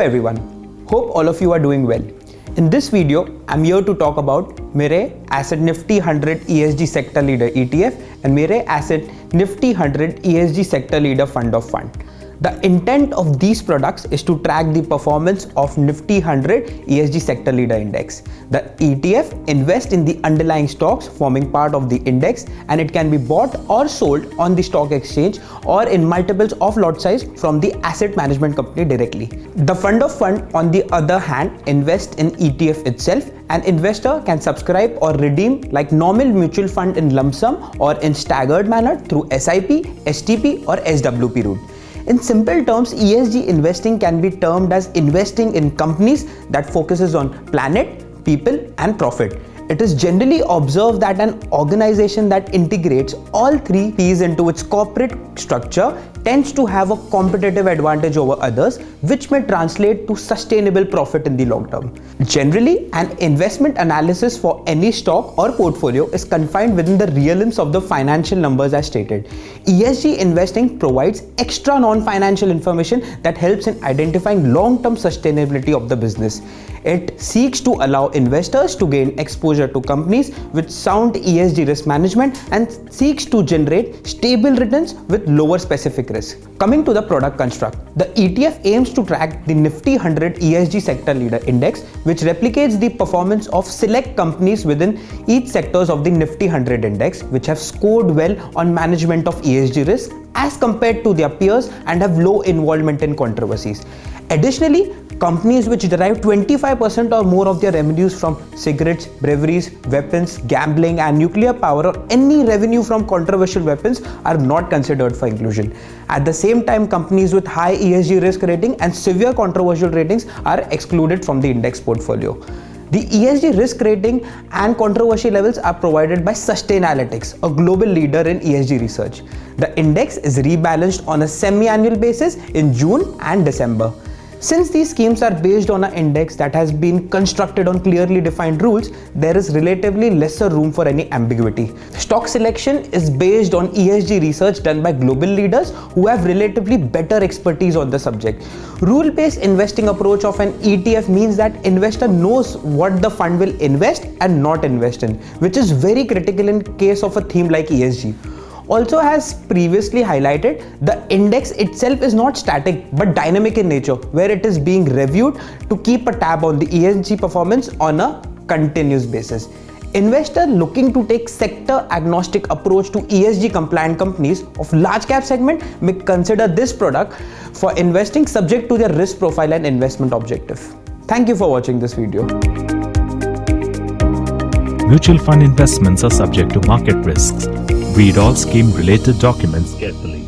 everyone, hope all of you are doing well. In this video, I'm here to talk about Mirae Asset Nifty 100 ESG Sector Leader ETF and Mirae Asset Nifty 100 ESG Sector Leader Fund of Fund. The intent of these products is to track the performance of Nifty 100 ESG Sector Leader Index. The ETF invests in the underlying stocks forming part of the index, and it can be bought or sold on the stock exchange or in multiples of lot size from the asset management company directly. The fund of fund, on the other hand, invests in ETF itself. An investor can subscribe or redeem like normal mutual fund in lump sum or in staggered manner through SIP, STP or SWP route. In simple terms, ESG investing can be termed as investing in companies that focuses on planet, people and profit. It is generally observed that an organization that integrates all three P's into its corporate structure tends to have a competitive advantage over others, which may translate to sustainable profit in the long term. Generally, an investment analysis for any stock or portfolio is confined within the realms of the financial numbers as stated. ESG investing provides extra non-financial information that helps in identifying long-term sustainability of the business. It seeks to allow investors to gain exposure to companies with sound ESG risk management and seeks to generate stable returns with lower specific risk. Coming to the product construct, the ETF aims to track the Nifty 100 ESG Sector Leader Index, which replicates the performance of select companies within each sectors of the Nifty 100 Index, which have scored well on management of ESG risk as compared to their peers and have low involvement in controversies. Additionally, companies which derive 25% or more of their revenues from cigarettes, breweries, weapons, gambling and nuclear power, or any revenue from controversial weapons are not considered for inclusion. At the same time, companies with high ESG risk rating and severe controversial ratings are excluded from the index portfolio. The ESG risk rating and controversy levels are provided by Sustainalytics, a global leader in ESG research. The index is rebalanced on a semi-annual basis in June and December. Since these schemes are based on an index that has been constructed on clearly defined rules, there is relatively lesser room for any ambiguity. Stock selection is based on ESG research done by global leaders who have relatively better expertise on the subject. Rule-based investing approach of an ETF means that investor knows what the fund will invest and not invest in, which is very critical in case of a theme like ESG. Also, as previously highlighted, the index itself is not static but dynamic in nature, where it is being reviewed to keep a tab on the ESG performance on a continuous basis. Investor looking to take sector agnostic approach to ESG compliant companies of large cap segment may consider this product for investing subject to their risk profile and investment objective. Thank you for watching this video. Mutual fund investments are subject to market risks. Read all scheme-related documents carefully.